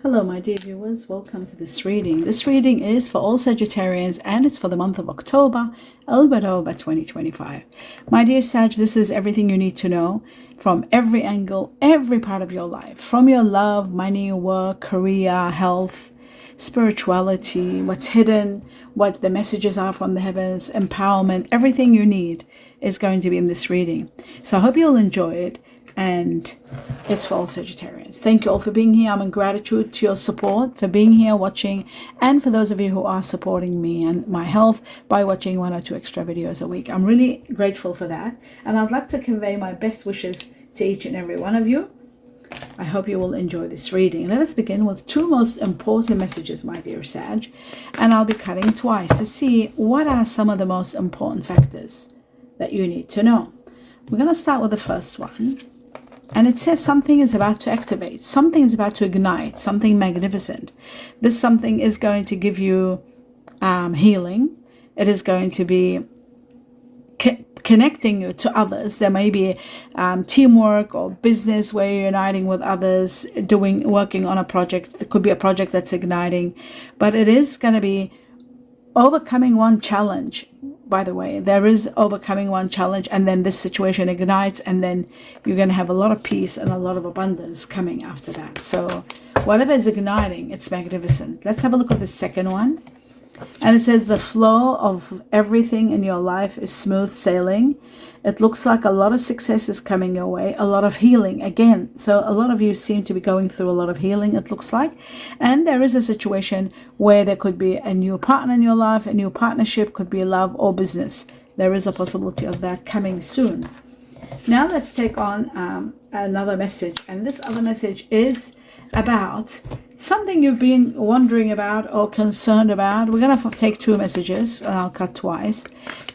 Hello my dear viewers, welcome to this reading. This reading is for all Sagittarians and it's for the month of October 2025. My dear Sag, this is everything you need to know from every angle, every part of your life. From your love, money, work, career, health, spirituality, what's hidden, what the messages are from the heavens, empowerment, everything you need is going to be in this reading. So I hope you'll enjoy it. And it's for all Sagittarians. Thank you all for being here. I'm in gratitude to your support, for being here, watching, and for those of you who are supporting me and my health by watching 1 or 2 extra videos a week. I'm really grateful for that. And I'd like to convey my best wishes to each and every one of you. I hope you will enjoy this reading. Let us begin with 2 most important messages, my dear Sag. And I'll be cutting twice to see what are some of the most important factors that you need to know. We're going to start with the first one. And it says something is about to activate, something is about to ignite, something magnificent. This something is going to give you healing. It is going to be connecting you to others. There may be teamwork or business where you're uniting with others, working on a project. It could be a project that's igniting, but it is going to be overcoming one challenge. By the way, there is overcoming one challenge, and then this situation ignites, and then you're going to have a lot of peace and a lot of abundance coming after that. So whatever is igniting, it's magnificent. Let's have a look at the second one. And it says the flow of everything in your life is smooth sailing. It looks like a lot of success is coming your way, a lot of healing again. So a lot of you seem to be going through a lot of healing, it looks like. And there is a situation where there could be a new partner in your life, a new partnership, could be love or business. There is a possibility of that coming soon. Now let's take on another message. And this other message is about something you've been wondering about or concerned about. We're going to take 2 messages, and I'll cut twice,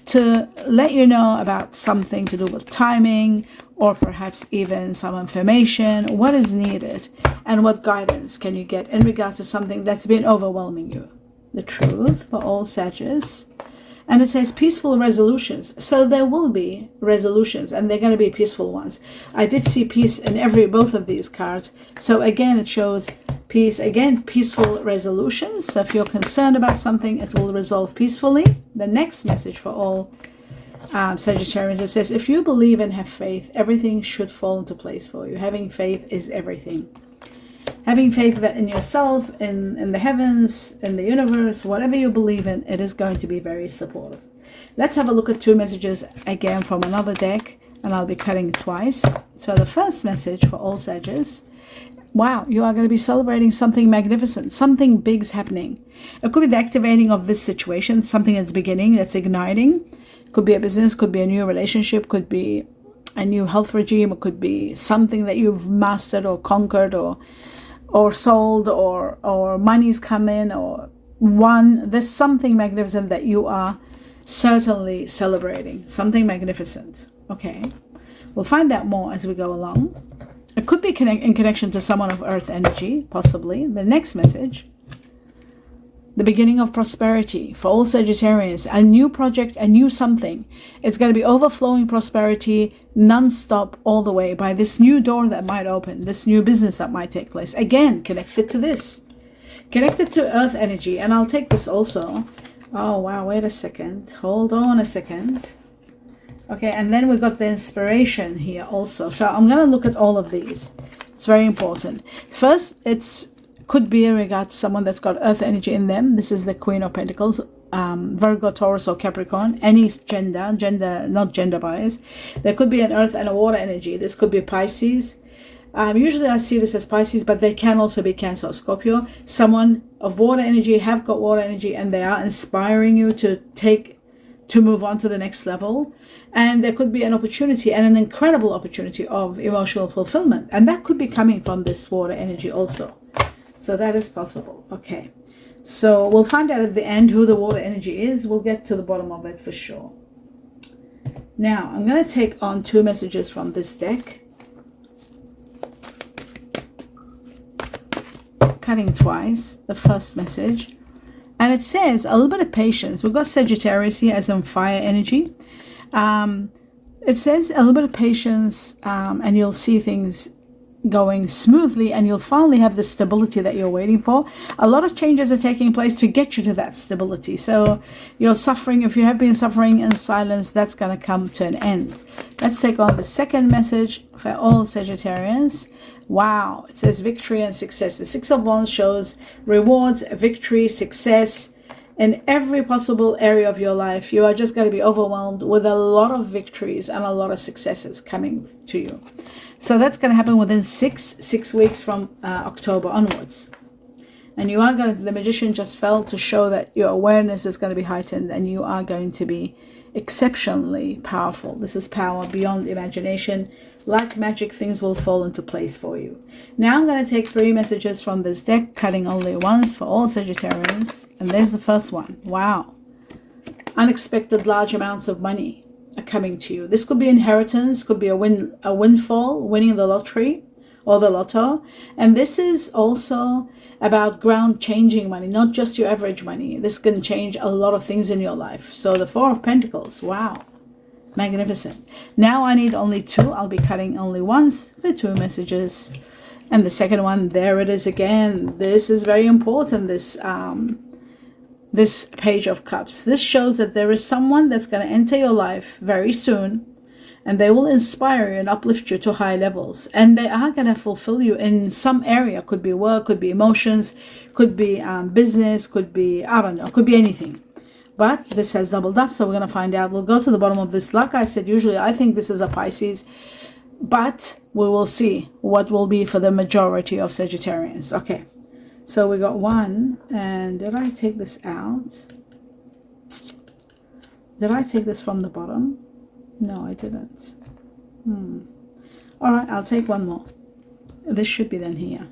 to let you know about something to do with timing, or perhaps even some information, what is needed, and what guidance can you get in regards to something that's been overwhelming you. The truth for all Sagittarius. And it says peaceful resolutions. So there will be resolutions, and they're going to be peaceful ones. I did see peace in both of these cards. So again, it shows peace. Again, peaceful resolutions. So if you're concerned about something, it will resolve peacefully. The next message for all Sagittarians, it says, if you believe and have faith, everything should fall into place for you. Having faith is everything. Having faith that in yourself, in the heavens, in the universe, whatever you believe in, it is going to be very supportive. Let's have a look at 2 messages again from another deck, and I'll be cutting twice. So the first message for all Sagittarius, wow, you are going to be celebrating something magnificent. Something big's happening. It could be the activating of this situation, something that's beginning, that's igniting. It could be a business, could be a new relationship, could be a new health regime, it could be something that you've mastered or conquered or sold, or money's come in, or won. There's something magnificent that you are certainly celebrating. Something magnificent. Okay. We'll find out more as we go along. It could be in connection to someone of earth energy, possibly. The next message, the beginning of prosperity for all Sagittarians. A new project, a new something. It's going to be overflowing prosperity non-stop all the way by this new door that might open, this new business that might take place. Again, connected to this. Connected to earth energy. And I'll take this also. Oh, wow, wait a second. Hold on a second. Okay, and then we've got the inspiration here also. So I'm going to look at all of these. It's very important. First, could be in regard to someone that's got earth energy in them. This is the Queen of Pentacles, Virgo, Taurus, or Capricorn. Any gender, not gender bias. There could be an earth and a water energy. This could be Pisces. Usually I see this as Pisces, but they can also be Cancer or Scorpio. Someone of water energy, have got water energy, and they are inspiring you to move on to the next level. And there could be an opportunity, and an incredible opportunity of emotional fulfillment. And that could be coming from this water energy also. So that is possible. Okay. So we'll find out at the end who the water energy is. We'll get to the bottom of it for sure. Now, I'm going to take on 2 messages from this deck. Cutting twice. The first message. And it says a little bit of patience. We've got Sagittarius here as in fire energy. It says a little bit of patience, and you'll see things going smoothly, and you'll finally have the stability that you're waiting for. A lot of changes are taking place to get you to that stability. So you're suffering, if you have been suffering in silence, that's going to come to an end. Let's take on the second message for all Sagittarians. Wow, it says victory and success. The Six of Wands shows rewards, victory, success in every possible area of your life. You are just going to be overwhelmed with a lot of victories and a lot of successes coming to you. So that's going to happen within six weeks from October onwards. And you are going to, the Magician just fell to show that your awareness is going to be heightened, and you are going to be exceptionally powerful. This is power beyond imagination. Like magic, things will fall into place for you. Now I'm going to take 3 messages from this deck, cutting only once for all Sagittarians. And there's the first one. Wow. Unexpected large amounts of money are coming to you. This could be inheritance, could be a windfall, winning the lottery or the lotto. And this is also about ground changing money, not just your average money. This can change a lot of things in your life. So the Four of Pentacles, wow, magnificent. Now I need only 2. I'll be cutting only once for 2 messages. And the second one, there it is again. This is very important, this Page of Cups. This shows that there is someone that's going to enter your life very soon, and they will inspire you and uplift you to high levels. And they are going to fulfill you in some area. Could be work, could be emotions, could be business, could be, I don't know, could be anything. But this has doubled up, so we're going to find out. We'll go to the bottom of this. Like I said, usually I think this is a Pisces, but we will see what will be for the majority of Sagittarians. Okay, so we got 1, and did I take this out? Did I take this from the bottom? No, I didn't. All right, I'll take 1 more. This should be then here.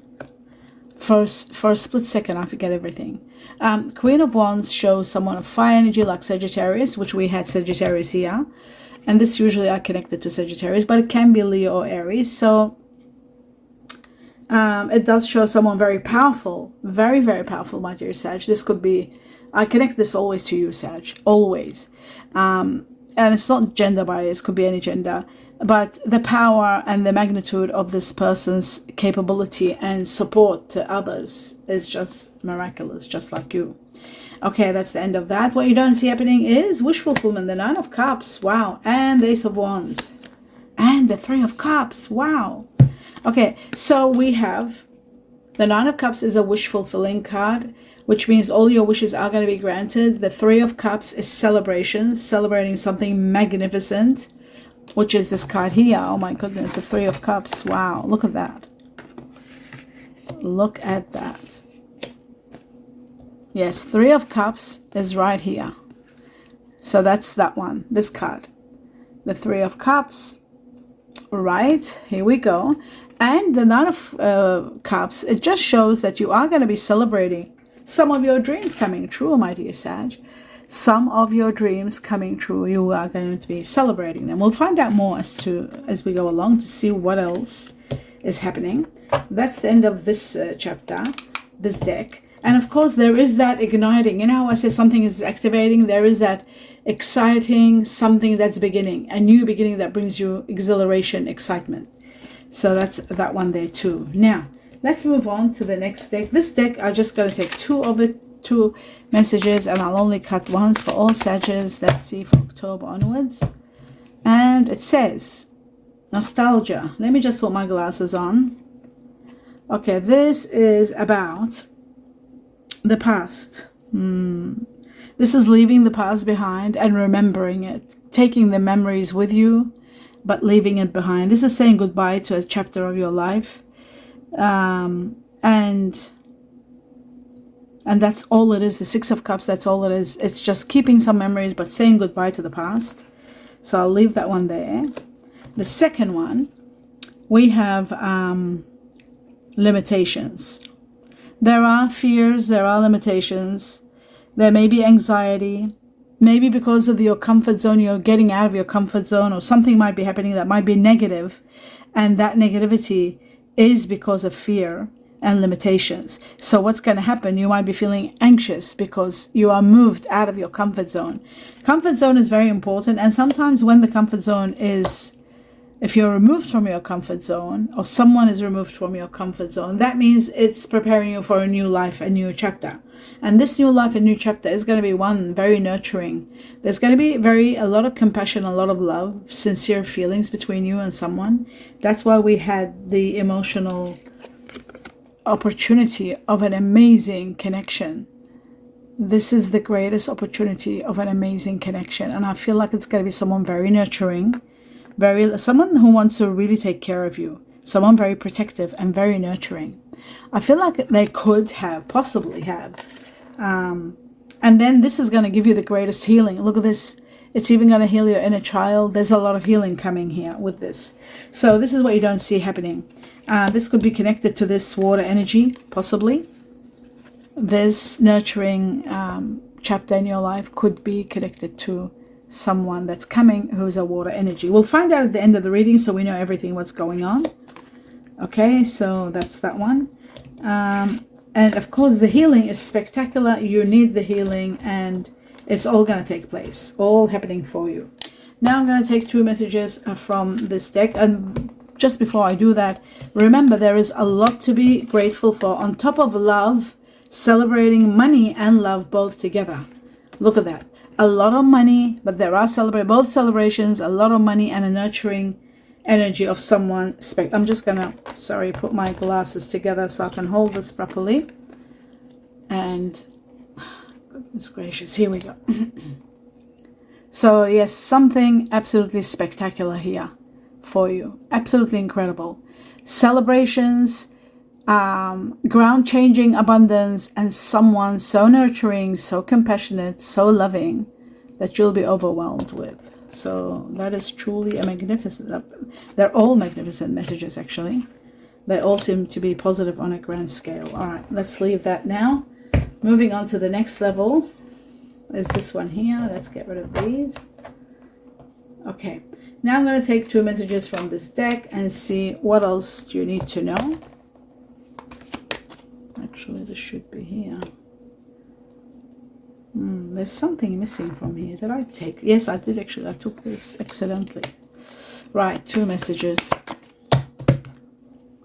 For a split second, I forget everything. Queen of Wands shows someone of fire energy like Sagittarius, which we had Sagittarius here. And this usually are connected to Sagittarius, but it can be Leo or Aries. So it does show someone very powerful, very, very powerful, my dear Sag. This could be, I connect this always to you, Sag, always. And it's not gender bias, could be any gender, but the power and the magnitude of this person's capability and support to others is just miraculous, just like you. Okay, that's the end of that. What you don't see happening is wish fulfillment, the 9 of Cups, wow, and the Ace of Wands, and the 3 of Cups, wow. Okay, so we have the 9 of Cups is a wish fulfilling card, which means all your wishes are going to be granted. The 3 of Cups is celebrations, celebrating something magnificent, which is this card here. Oh my goodness, the 3 of Cups. Wow, look at that. Look at that. Yes, 3 of Cups is right here. So that's that one, this card. The 3 of Cups. Right, here we go. And the 9 of Cups, it just shows that you are going to be celebrating some of your dreams coming true, my dear Sag. Some of your dreams coming true, you are going to be celebrating them. We'll find out more as we go along to see what else is happening. That's the end of this chapter, this deck. And of course, there is that igniting. You know how I say something is activating? There is that exciting something that's beginning, a new beginning that brings you exhilaration, excitement. So that's that one there too. Now, let's move on to the next deck. This deck, I'm just going to take 2 messages, and I'll only cut once for all Sagittarius. Let's see for October onwards. And it says, nostalgia. Let me just put my glasses on. Okay, this is about the past. This is leaving the past behind and remembering it. Taking the memories with you, but leaving it behind. This is saying goodbye to a chapter of your life. And that's all it is. The 6 of Cups, that's all it is. It's just keeping some memories, but saying goodbye to the past. So I'll leave that one there. The second one, we have limitations. There are fears, there are limitations. There may be anxiety. Maybe because of your comfort zone, you're getting out of your comfort zone, or something might be happening that might be negative. And that negativity is because of fear and limitations. So what's going to happen? You might be feeling anxious because you are moved out of your comfort zone. Comfort zone is very important, and sometimes when the comfort zone is If you're removed from your comfort zone, or someone is removed from your comfort zone, that means it's preparing you for a new life, a new chapter. And this new life, a new chapter, is going to be one very nurturing. There's going to be a lot of compassion, a lot of love, sincere feelings between you and someone. That's why we had the emotional opportunity of an amazing connection. This is the greatest opportunity of an amazing connection. And I feel like it's going to be someone very nurturing, someone who wants to really take care of you, someone very protective and very nurturing. I feel like they could possibly have. And then this is going to give you the greatest healing. Look at this. It's even going to heal your inner child. There's a lot of healing coming here with this. So this is what you don't see happening. This could be connected to this water energy, possibly. This nurturing chapter in your life could be connected to someone that's coming who's a water energy. We'll find out at the end of the reading, so we know everything what's going on. Okay, so that's that one. And of course the healing is spectacular. You need the healing, and it's all going to take place, all happening for you. Now I'm going to take 2 messages from this deck, and just before I do that, remember there is a lot to be grateful for. On top of love, celebrating money and love both together. Look at that. A lot of money, but there are both celebrations, a lot of money, and a nurturing energy of someone. I'm just gonna, put my glasses together so I can hold this properly. And goodness gracious, here we go. So yes, something absolutely spectacular here for you. Absolutely incredible. Celebrations, ground changing abundance, and someone so nurturing, so compassionate, so loving that you'll be overwhelmed with. So that is truly a magnificent, they're all magnificent messages actually. They all seem to be positive on a grand scale. All right, let's leave that now. Moving on to the next level is this one here. Let's get rid of these. Okay, now I'm going to take 2 messages from this deck and see what else do you need to know. Actually, this should be here. There's something missing from here. Did I take? Yes, I did actually. I took this accidentally. Right, 2 messages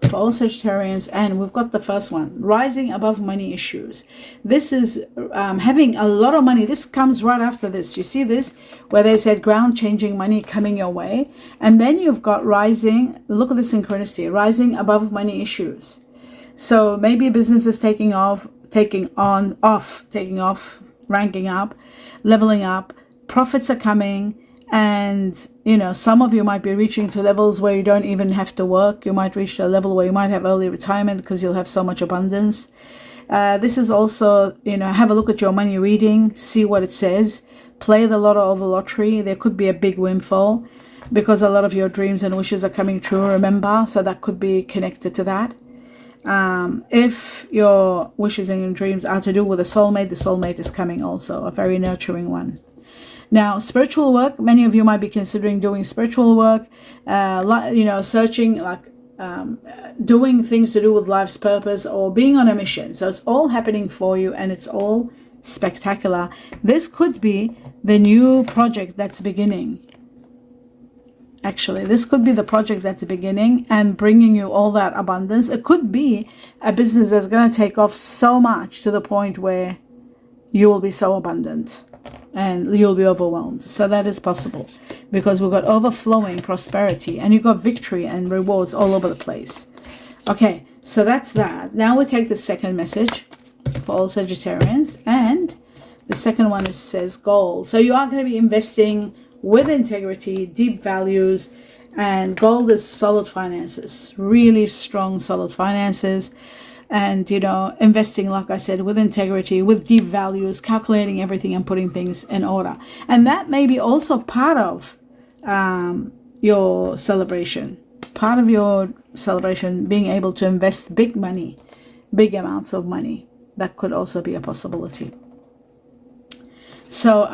for all Sagittarians, and we've got the first one: rising above money issues. This is having a lot of money. This comes right after this. You see this, where they said ground changing money coming your way, and then you've got rising. Look at the synchronicity: rising above money issues. So maybe business is taking off, ranking up, leveling up, profits are coming, and some of you might be reaching to levels where you don't even have to work. You might reach to a level where you might have early retirement because you'll have so much abundance. This is also, have a look at your money reading, see what it says, play the lotto or the lottery. There could be a big windfall because a lot of your dreams and wishes are coming true, remember, so that could be connected to that. If your wishes and dreams are to do with a soulmate, the soulmate is coming also, a very nurturing one. Now, spiritual work, many of you might be considering doing spiritual work, searching, doing things to do with life's purpose or being on a mission. So it's all happening for you, and it's all spectacular. This could be the new project that's beginning. Actually, this could be the project that's beginning and bringing you all that abundance. It could be a business that's going to take off so much to the point where you will be so abundant and you'll be overwhelmed. So that is possible because we've got overflowing prosperity and you've got victory and rewards all over the place. Okay, so that's that. Now we take the second message for all Sagittarians, and the second one says gold. So you are going to be investing with integrity, deep values, and gold is solid finances, really strong solid finances, and investing, like I said, with integrity, with deep values, calculating everything and putting things in order. And that may be also part of your celebration, being able to invest big money, big amounts of money. That could also be a possibility. So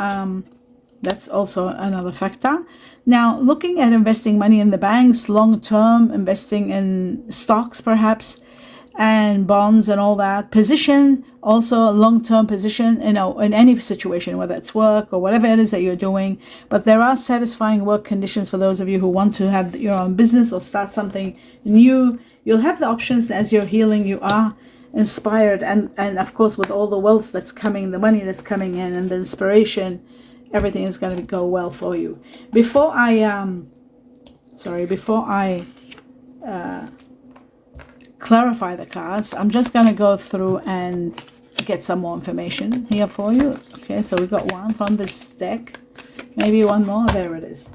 that's also another factor. Now, looking at investing money in the banks, long-term, investing in stocks perhaps, and bonds and all that. Position, also a long-term position, in any situation, whether it's work or whatever it is that you're doing. But there are satisfying work conditions for those of you who want to have your own business or start something new. You'll have the options as you're healing. You are inspired, and of course, with all the wealth that's coming, the money that's coming in, and the inspiration, everything is going to go well for you. Before I clarify the cards, I'm just going to go through and get some more information here for you. Okay, so we got one from this deck, maybe one more. There it is.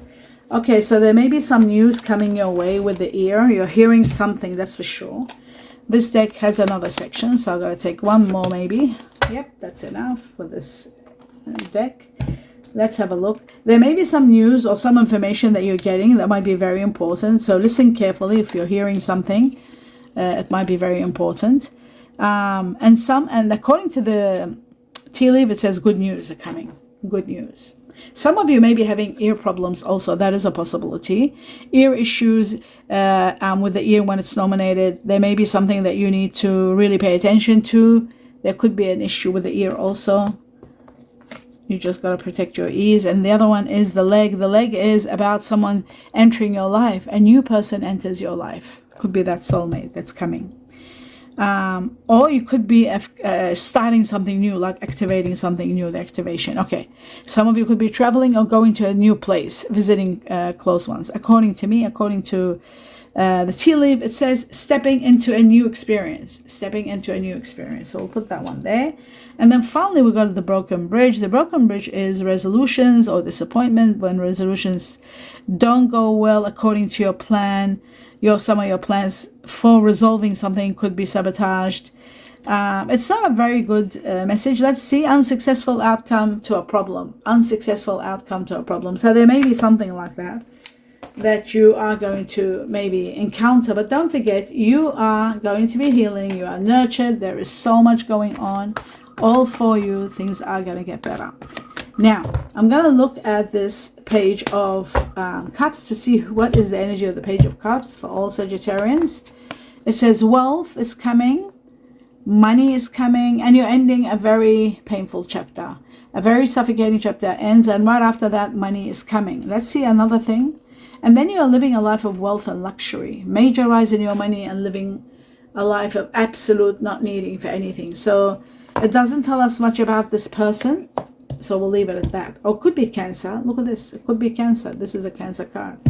Okay, so there may be some news coming your way with the ear. You're hearing something, that's for sure. This deck has another section, so I'm going to take one more maybe. Yep, that's enough for this deck. Let's have a look. There may be some news or some information that you're getting that might be very important. So listen carefully if you're hearing something. It might be very important. And according to the tea leaf, it says good news are coming. Good news. Some of you may be having ear problems also. That is a possibility. Ear issues with the ear when it's nominated. There may be something that you need to really pay attention to. There could be an issue with the ear also. You just got to protect your ears. And the other one is the leg. The leg is about someone entering your life. A new person enters your life. Could be that soulmate that's coming. Or you could be starting something new, like activating something new, the activation. Okay. Some of you could be traveling or going to a new place, visiting close ones. According to me, according to the tea leaf, it says stepping into a new experience. Stepping into a new experience. So we'll put that one there. And then finally, we got the broken bridge. The broken bridge is resolutions or disappointment, when resolutions don't go well according to your plan. Some of your plans for resolving something could be sabotaged. It's not a very good message. Let's see. Unsuccessful outcome to a problem. Unsuccessful outcome to a problem. So there may be something like that you are going to maybe encounter. But don't forget, you are going to be healing. You are nurtured. There is so much going on. All for you. Things are going to get better. Now, I'm going to look at this page of cups to see what is the energy of the page of cups for all Sagittarians. It says wealth is coming, money is coming, and you're ending a very painful chapter. A very suffocating chapter ends, and right after that, money is coming. Let's see another thing. And then you're living a life of wealth and luxury. Major rise in your money and living a life of absolute not needing for anything. So it doesn't tell us much about this person. So we'll leave it at that. Or it could be Cancer. Look at this. It could be Cancer. This is a Cancer card.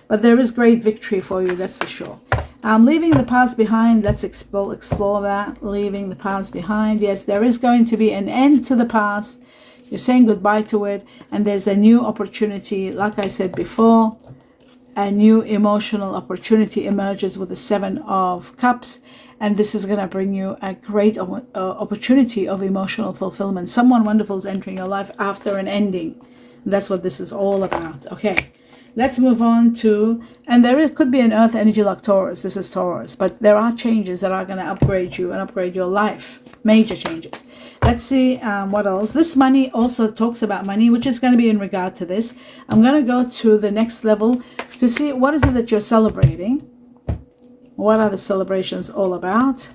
But there is great victory for you, that's for sure. Leaving the past behind. Let's explore that. Leaving the past behind. Yes, there is going to be an end to the past. You're saying goodbye to it. And there's a new opportunity. Like I said before, a new emotional opportunity emerges with the Seven of Cups. And this is going to bring you a great opportunity of emotional fulfillment. Someone wonderful is entering your life after an ending. That's what this is all about. Okay, let's move on to, and there could be an earth energy like Taurus. This is Taurus. But there are changes that are going to upgrade you and upgrade your life. Major changes. Let's see what else. This money also talks about money, which is going to be in regard to this. I'm going to go to the next level to see what is it that you're celebrating. What are the celebrations all about?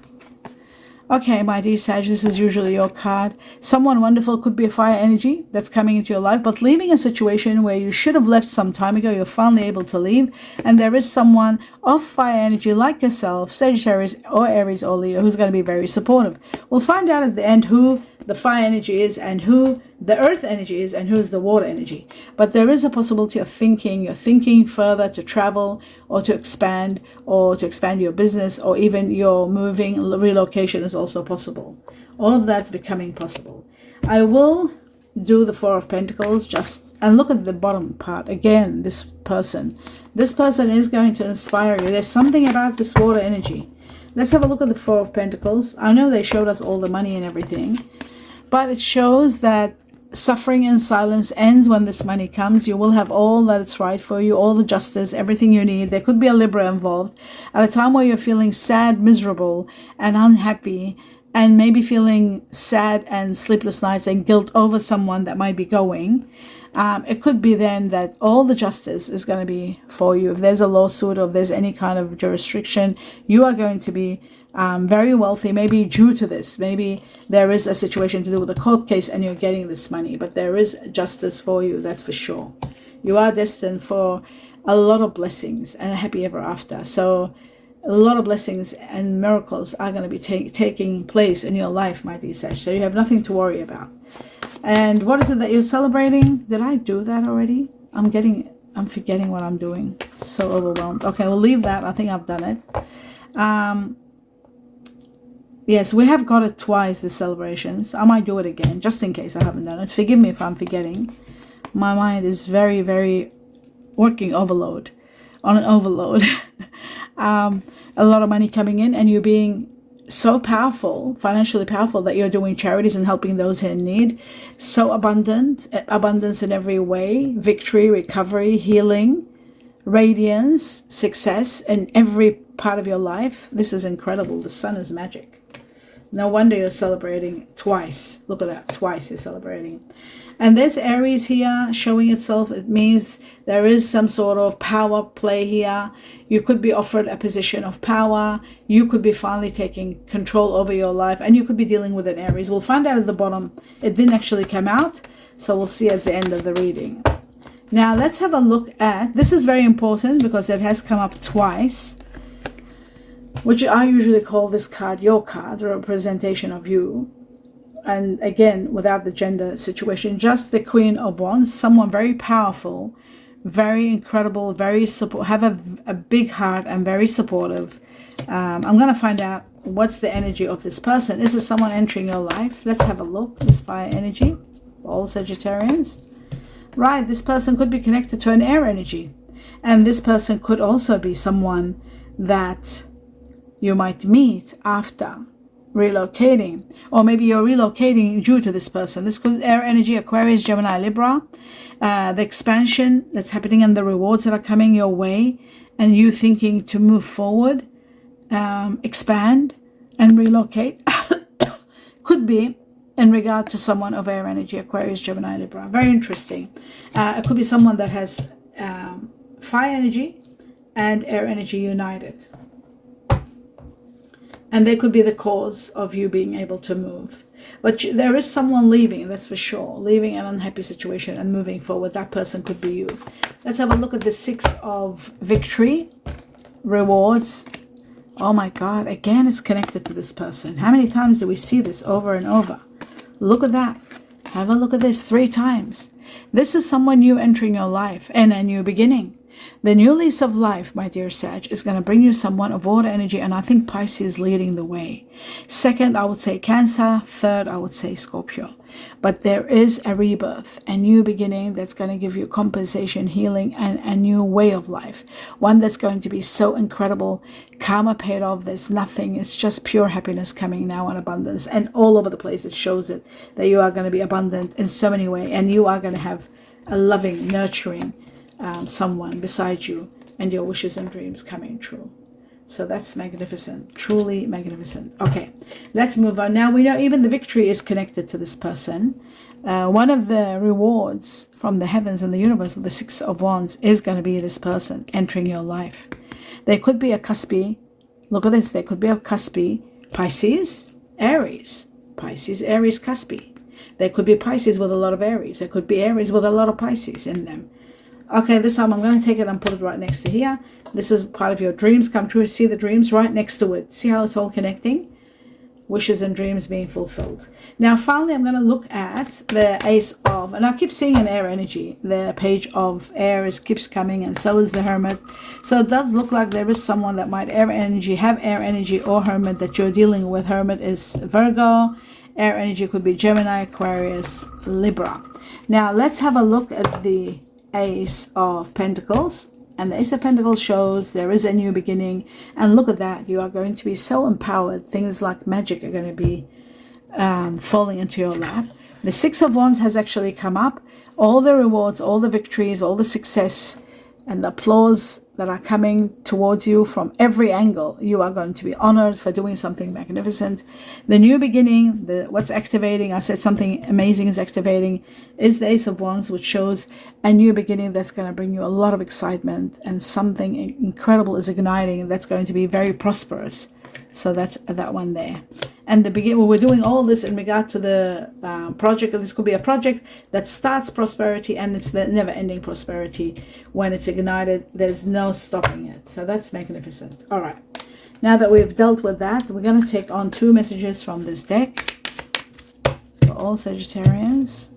Okay, my dear Sag, this is usually your card. Someone wonderful could be a fire energy that's coming into your life, but leaving a situation where you should have left some time ago, you're finally able to leave. And there is someone of fire energy like yourself, Sagittarius or Aries or Leo, who's going to be very supportive. We'll find out at the end who the fire energy is and who the earth energy is and who's the water energy. But there is a possibility of thinking. You're thinking further to travel or to expand your business, or even your moving, relocation is also possible. All of that's becoming possible. I will do the Four of Pentacles and look at the bottom part. Again, this person is going to inspire you. There's something about this water energy. Let's have a look at the Four of Pentacles. I know they showed us all the money and everything, but it shows that suffering in silence ends when this money comes. You will have all that is right for you, all the justice, everything you need. There could be a Libra involved at a time where you're feeling sad, miserable, and unhappy, and maybe feeling sad and sleepless nights and guilt over someone that might be going. It could be then that all the justice is going to be for you. If there's a lawsuit or if there's any kind of jurisdiction, you are going to be very wealthy, maybe due to this. Maybe there is a situation to do with a court case and you're getting this money, but there is justice for you, that's for sure. You are destined for a lot of blessings and a happy ever after. So a lot of blessings and miracles are going to be taking place in your life, my dear Sag. So you have nothing to worry about. And what is it that you're celebrating? Did I do that already? I'm forgetting what I'm doing. So overwhelmed. Okay, we'll leave that. I think I've done it. Yes, we have got it twice, the celebrations. I might do it again, just in case I haven't done it. Forgive me if I'm forgetting. My mind is very, very working overload. On an overload. A lot of money coming in, and you being so powerful, financially powerful, that you're doing charities and helping those in need. So abundance in every way, victory, recovery, healing, radiance, success in every part of your life. This is incredible. The sun is magic. No wonder you're celebrating twice. Look at that, twice you're celebrating. And there's Aries here showing itself. It means there is some sort of power play here. You could be offered a position of power. You could be finally taking control over your life, and you could be dealing with an Aries. We'll find out at the bottom. It didn't actually come out, so we'll see at the end of the reading. Now let's have a look at, this is very important because it has come up twice, which I usually call this card your card, a representation of you. And again, without the gender situation, just the Queen of Wands, someone very powerful, very incredible, very have a big heart and very supportive. I'm going to find out what's the energy of this person. Is it someone entering your life? Let's have a look. This fire energy, all Sagittarians. Right, this person could be connected to an air energy. And this person could also be someone that you might meet after relocating, or maybe you're relocating due to this person. This could air energy, Aquarius, Gemini, Libra. The expansion that's happening and the rewards that are coming your way, and you thinking to move forward, expand and relocate could be in regard to someone of air energy, Aquarius, Gemini, Libra. Very interesting. It could be someone that has fire energy and air energy united. And they could be the cause of you being able to move. But there is someone leaving, that's for sure. Leaving an unhappy situation and moving forward. That person could be you. Let's have a look at the 6 of victory. Rewards. Oh my God. Again, it's connected to this person. How many times do we see this over and over? Look at that. Have a look at this 3 times. This is someone new entering your life and a new beginning. The new lease of life, my dear Sag, is going to bring you someone of water energy, and I think Pisces leading the way. Second, I would say Cancer. Third, I would say Scorpio. But there is a rebirth, a new beginning that's going to give you compensation, healing, and a new way of life. One that's going to be so incredible. Karma paid off. There's nothing. It's just pure happiness coming now in abundance. And all over the place it shows it that you are going to be abundant in so many ways. And you are going to have a loving, nurturing someone beside you, and your wishes and dreams coming true. So that's magnificent, truly magnificent. Okay, let's move on. Now we know even the victory is connected to this person. One of the rewards from the heavens and the universe of the 6 of Wands is going to be this person entering your life. There could be a cuspy. Look at this. There could be a cuspy Pisces, Aries. Pisces, Aries, cuspy. There could be Pisces with a lot of Aries. There could be Aries with a lot of Pisces in them. Okay, this time I'm going to take it and put it right next to here. This is part of your dreams come true. See the dreams right next to it. See how it's all connecting? Wishes and dreams being fulfilled. Now, finally, I'm going to look at the Ace of, and I keep seeing an air energy. The Page of Air keeps coming, and so is the Hermit. So it does look like there is someone that might have air energy or Hermit that you're dealing with. Hermit is Virgo. Air energy could be Gemini, Aquarius, Libra. Now, let's have a look at the Ace of Pentacles. And the Ace of Pentacles shows there is a new beginning. And look at that. You are going to be so empowered. Things like magic are going to be falling into your lap. The 6 of Wands has actually come up. All the rewards, all the victories, all the success, and the applause that are coming towards you from every angle. You are going to be honored for doing something magnificent. The new beginning, what's activating, I said something amazing is activating, is the Ace of Wands, which shows a new beginning that's going to bring you a lot of excitement, and something incredible is igniting that's going to be very prosperous So that's that one there. And we're doing all this in regard to the project. This could be a project that starts prosperity, and it's the never-ending prosperity. When it's ignited, there's no stopping it. So that's magnificent. All right. Now that we've dealt with that, we're going to take on 2 messages from this deck for all Sagittarians.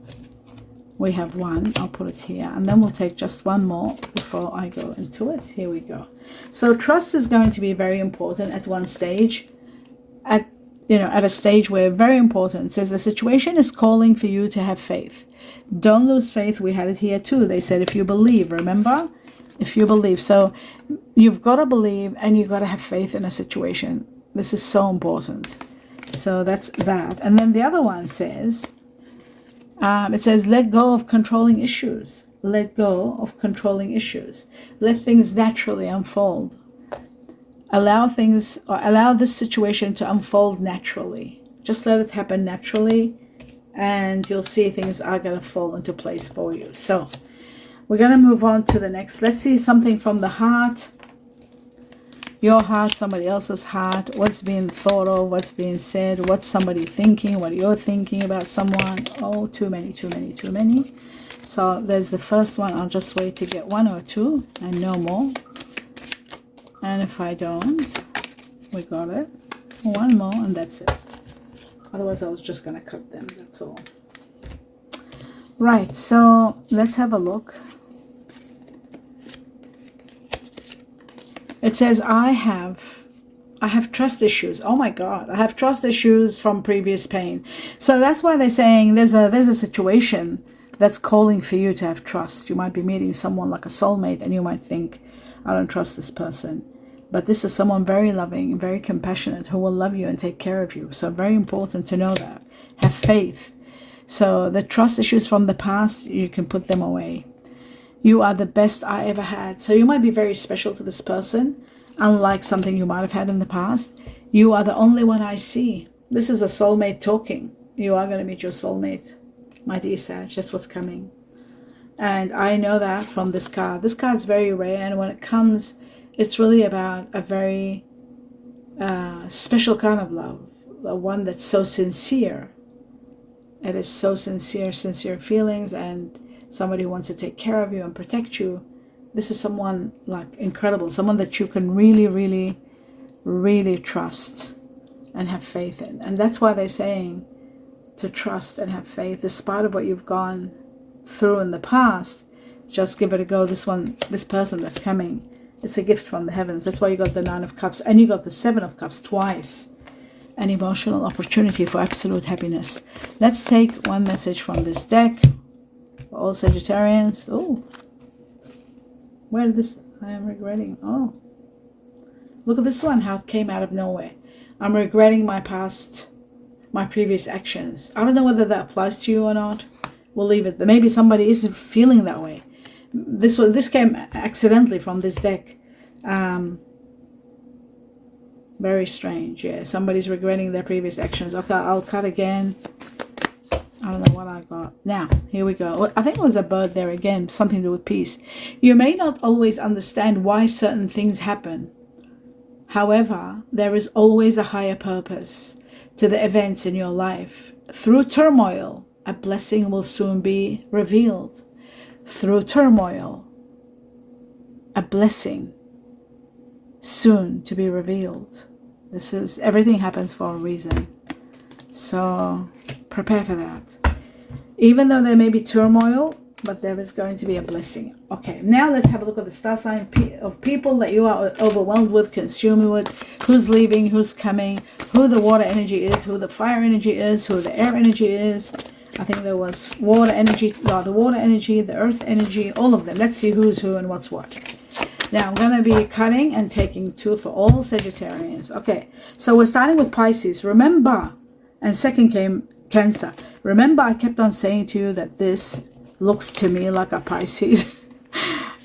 We have 1. I'll put it here, and then we'll take just 1 more before I go into it. Here we go. So trust is going to be very important at one stage. At a stage where very important. It says the situation is calling for you to have faith. Don't lose faith. We had it here too. They said if you believe, remember? If you believe. So you've got to believe, and you've got to have faith in a situation. This is so important. So that's that. And then the other one says, it says let go of controlling issues. Let go of controlling issues. Let things naturally unfold. Allow this situation to unfold naturally. Just let it happen naturally, and you'll see things are going to fall into place for you. So we're going to move on to the next. Let's see something from the heart. Your heart, somebody else's heart. What's being thought of, what's being said, what's somebody thinking, what you're thinking about someone. Oh, too many. So there's the first one. I'll just wait to get 1 or 2 and no more. And if I don't, we got it. 1 more and that's it. Otherwise I was just going to cut them, that's all. Right, so let's have a look. It says I have trust issues. Oh my God, I have trust issues from previous pain. So that's why they're saying there's a situation that's calling for you to have trust. You might be meeting someone like a soulmate, and you might think, I don't trust this person. But this is someone very loving and very compassionate who will love you and take care of you. So very important to know that. Have faith. So the trust issues from the past, you can put them away. You are the best I ever had. So you might be very special to this person, unlike something you might have had in the past. You are the only one I see. This is a soulmate talking. You are going to meet your soulmate, my dear Sag. That's what's coming. And I know that from this card. This card's very rare, and when it comes, it's really about a very special kind of love. The one that's so sincere. It is so sincere feelings, and somebody who wants to take care of you and protect you. This is someone like incredible. Someone that you can really, really, really trust and have faith in. And that's why they're saying to trust and have faith, despite of what you've gone through in the past. Just give it a go. This person that's coming, it's a gift from the heavens. That's why you got the 9 of Cups, and you got the 7 of Cups twice. An emotional opportunity for absolute happiness. Let's take 1 message from this deck for all Sagittarians. Oh, where did this? I am regretting. Oh, look at this one, how it came out of nowhere. I'm regretting my previous actions. I don't know whether that applies to you or not. We'll leave it. Maybe somebody is feeling that way. This came accidentally from this deck. Very strange. Yeah, somebody's regretting their previous actions. Okay, I'll cut again. I don't know what I got. Now, here we go. I think it was a bird there again. Something to do with peace. You may not always understand why certain things happen. However, there is always a higher purpose to the events in your life. Through turmoil, a blessing will soon be revealed. Through turmoil, a blessing soon to be revealed. This is, everything happens for a reason. So prepare for that. Even though there may be turmoil, but there is going to be a blessing. Okay, now let's have a look at the star sign of people that you are overwhelmed with, consumed with, who's leaving, who's coming, who the water energy is, who the fire energy is, who the air energy is. I think there was water energy, the water energy, the earth energy, all of them. Let's see who's who and what's what. Now I'm going to be cutting and taking 2 for all Sagittarians. Okay, so we're starting with Pisces. Remember, and second came Cancer. Remember, I kept on saying to you that this looks to me like a Pisces.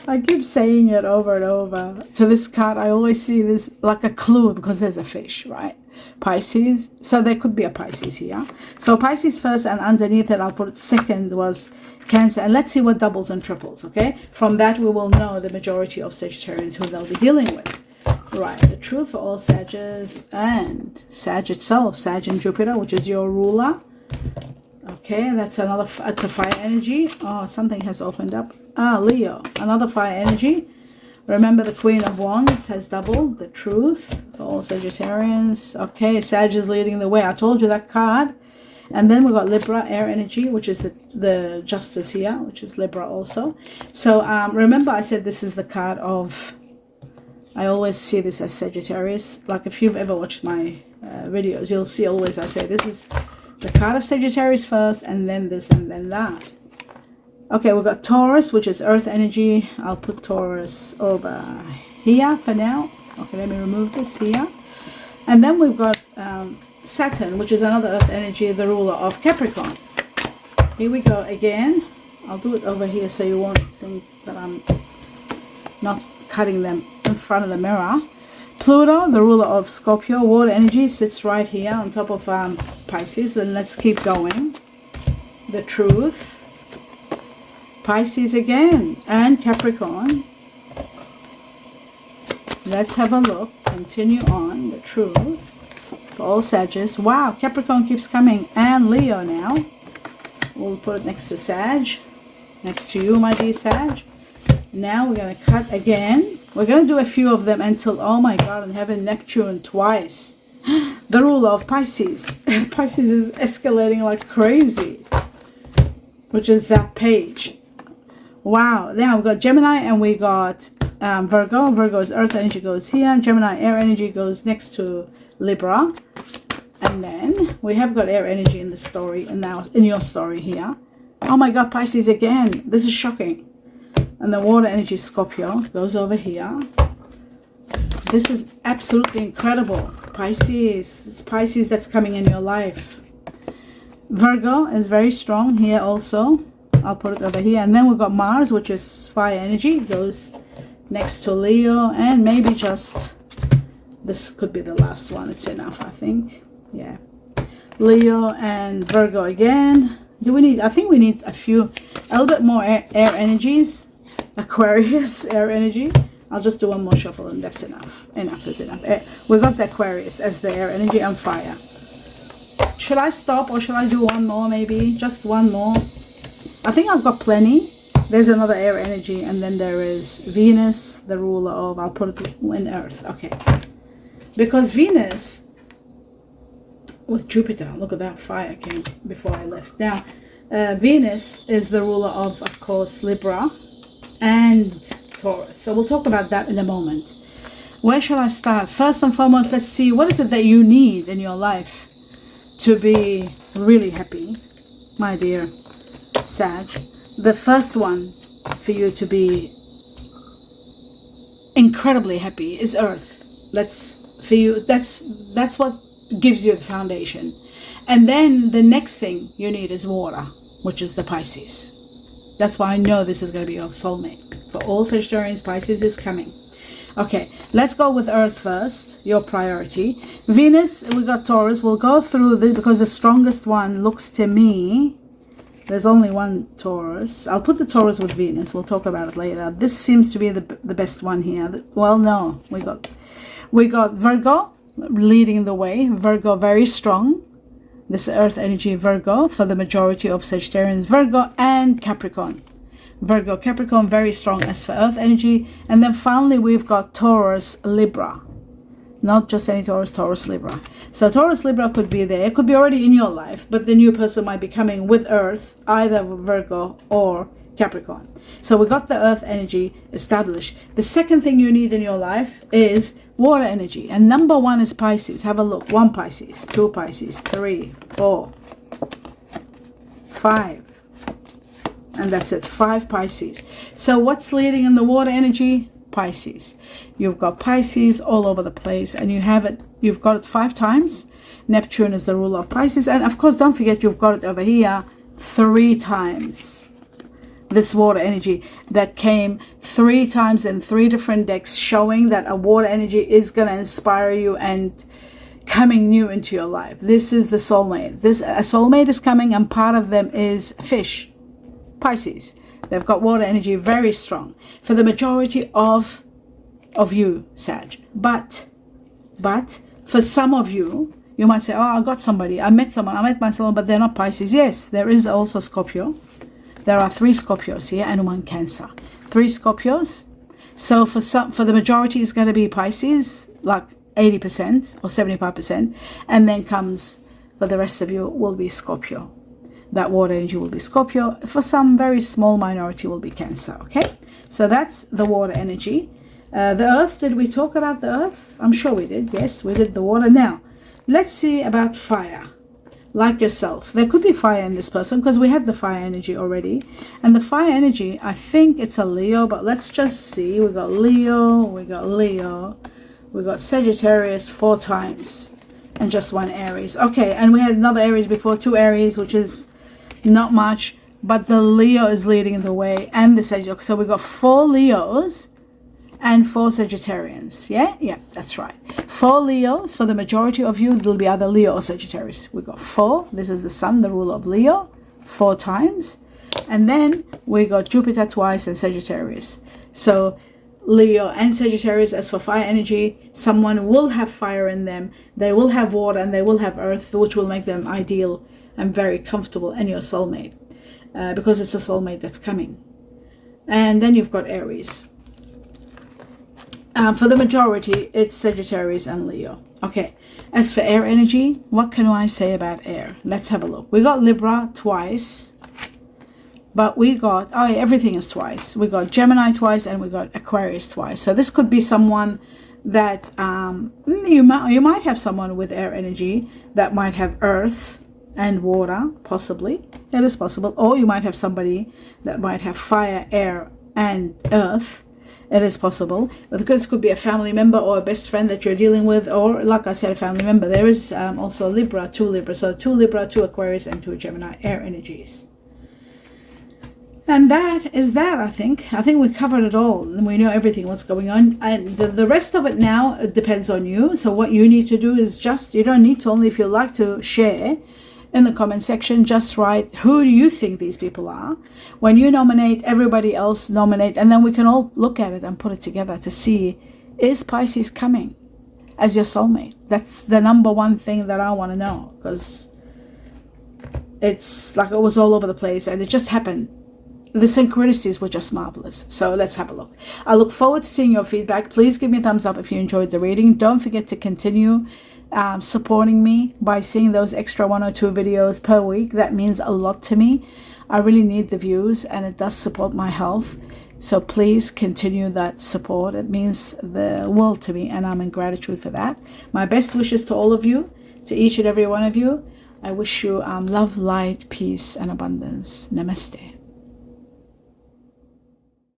I keep saying it over and over. To this card, I always see this like a clue because there's a fish, right? Pisces. So there could be a Pisces here. So Pisces first, and underneath it, I'll put it second was Cancer. And let's see what doubles and triples, okay? From that, we will know the majority of Sagittarians who they'll be dealing with. Right, the truth for all Sagittarius and Sag itself, Sag and Jupiter, which is your ruler. Okay, that's another, it's a fire energy. Oh, something has opened up. Ah, Leo, another fire energy. Remember, the Queen of Wands has doubled the truth for all Sagittarians. Okay, Sag is leading the way. I told you that card. And then we got Libra, air energy, which is the Justice here, which is Libra also. So remember, I said this is the card of, I always see this as Sagittarius. Like if you've ever watched my videos, you'll see always I say this is the card of Sagittarius first, and then this, and then that. Okay, we've got Taurus, which is earth energy. I'll put Taurus over here for now. Okay, let me remove this here. And then we've got Saturn, which is another earth energy, the ruler of Capricorn. Here we go again. I'll do it over here so you won't think that I'm not cutting them in front of the mirror. Pluto, the ruler of Scorpio, water energy, sits right here on top of Pisces. Then let's keep going. The truth. Pisces again, and Capricorn. Let's have a look. Continue on. The truth. For all Sagittarius. Wow, Capricorn keeps coming. And Leo now. We'll put it next to Sag. Next to you, my dear Sag. Now we're going to cut again. We're going to do a few of them until, oh my God, in heaven, Neptune twice. The ruler of Pisces. Pisces is escalating like crazy. Which is that page. Wow. Now we've got Gemini and we got Virgo. Virgo's earth energy goes here. Gemini air energy goes next to Libra. And then we have got air energy in the story, and now in your story here. Oh my God, Pisces again. This is shocking. And the water energy Scorpio goes over here. This is absolutely incredible. Pisces. It's Pisces that's coming in your life. Virgo is very strong here also. I'll put it over here. And then we've got Mars, which is fire energy. Goes next to Leo. And maybe just, this could be the last one. It's enough, I think. Yeah. Leo and Virgo again. Do we need, I think we need a little bit more air energies. Aquarius, air energy. I'll just do one more shuffle and that's enough. Enough is enough. We got the Aquarius as the air energy and fire. Should I stop or should I do one more maybe? Just one more. I think I've got plenty. There's another air energy and then there is Venus, the ruler of, I'll put it in Earth. Okay. Because Venus with Jupiter, look at that fire came before I left. Now, Venus is the ruler of course, Libra and Taurus. So we'll talk about that in a moment. Where shall I start? First and foremost, let's see what is it that you need in your life to be really happy, my dear Sag. The first one for you to be incredibly happy is Earth. That's what gives you the foundation. And then the next thing you need is water, which is the Pisces. That's why I know this is going to be your soulmate. For all Sagittarians, Pisces is coming. Okay, let's go with Earth first, your priority. Venus, we got Taurus. We'll go through this because the strongest one looks to me, there's only one Taurus. I'll put the Taurus with Venus. We'll talk about it later. This seems to be the best one here. Well, no, we got Virgo leading the way. Virgo very strong. This earth energy Virgo for the majority of Sagittarians. Virgo and Capricorn. Virgo, Capricorn very strong as for earth energy. And then finally we've got Taurus, Libra. Not just any Taurus, Taurus, Libra. So Taurus, Libra could be there. It could be already in your life, but the new person might be coming with Earth, either Virgo or Capricorn. So we got the earth energy established. The second thing you need in your life is water energy. And number one is Pisces. Have a look. 1 Pisces, 2 Pisces, 3, 4, 5. And that's it. 5 Pisces. So what's leading in the water energy? Pisces. You've got Pisces all over the place, and you've got it 5 times. Neptune is the ruler of Pisces, and of course don't forget you've got it over here 3 times. This water energy that came 3 times in 3 different decks, showing that a water energy is going to inspire you and coming new into your life. This is the soulmate. A soulmate is coming, and part of them is fish, Pisces. They've got water energy very strong. For the majority of of you, Sag. But for some of you, you might say, oh, I got somebody, I met someone, I met myself, but they're not Pisces. Yes, there is also Scorpio. There are 3 Scorpios here and 1 Cancer. 3 Scorpios. So for the majority, it's going to be Pisces, like 80% or 75%. And then comes, for the rest of you, will be Scorpio. That water energy will be Scorpio. For some very small minority will be Cancer, okay? So that's the water energy. The earth, did we talk about the earth? I'm sure we did. Yes, we did the water. Now, let's see about fire. Like yourself. There could be fire in this person because we had the fire energy already. And the fire energy, I think it's a Leo, but let's just see. We got Leo, we got Sagittarius 4 times and just 1 Aries. Okay, and we had another Aries before, 2 Aries, which is not much, but the Leo is leading the way and the Sagittarius. So we got 4 Leos and 4 Sagittarians. Yeah, that's right. 4 Leos. For the majority of you, there'll be either Leo or Sagittarius. We got 4. This is the sun, the ruler of Leo, 4 times. And then we got Jupiter twice and Sagittarius. So Leo and Sagittarius. As for fire energy, someone will have fire in them. They will have water and they will have earth, which will make them ideal and very comfortable, and your soulmate, because it's a soulmate that's coming. And then you've got Aries. For the majority, it's Sagittarius and Leo. Okay, as for air energy, what can I say about air? Let's have a look. We got Libra twice, but we got, oh yeah, everything is twice. We got Gemini twice and we got Aquarius twice. So this could be someone that you might have someone with air energy that might have earth and water, possibly. It is possible. Or you might have somebody that might have fire, air, and earth. It is possible, but this could be a family member or a best friend that you're dealing with, or like I said, a family member. There is also Libra, 2 Libra, so 2 Libra, 2 Aquarius, and 2 Gemini air energies. And that is that, I think. I think we covered it all, and we know everything, what's going on. And the rest of it now, it depends on you. So what you need to do is just, you don't need to, only if you like to share in the comment section, just write who do you think these people are. When you nominate, everybody else nominate, and then we can all look at it and put it together to see, is Pisces coming as your soulmate? That's the number one thing that I want to know, because it's like it was all over the place and it just happened. The synchronicities were just marvelous. So let's have a look. I look forward to seeing your feedback. Please give me a thumbs up if you enjoyed the reading. Don't forget to continue supporting me by seeing those extra 1 or 2 videos per week. That means a lot to me. I really need the views and it does support my health. So please continue that support. It means the world to me and I'm in gratitude for that. My best wishes to all of you, to each and every one of you. I wish you love, light, peace, and abundance. Namaste.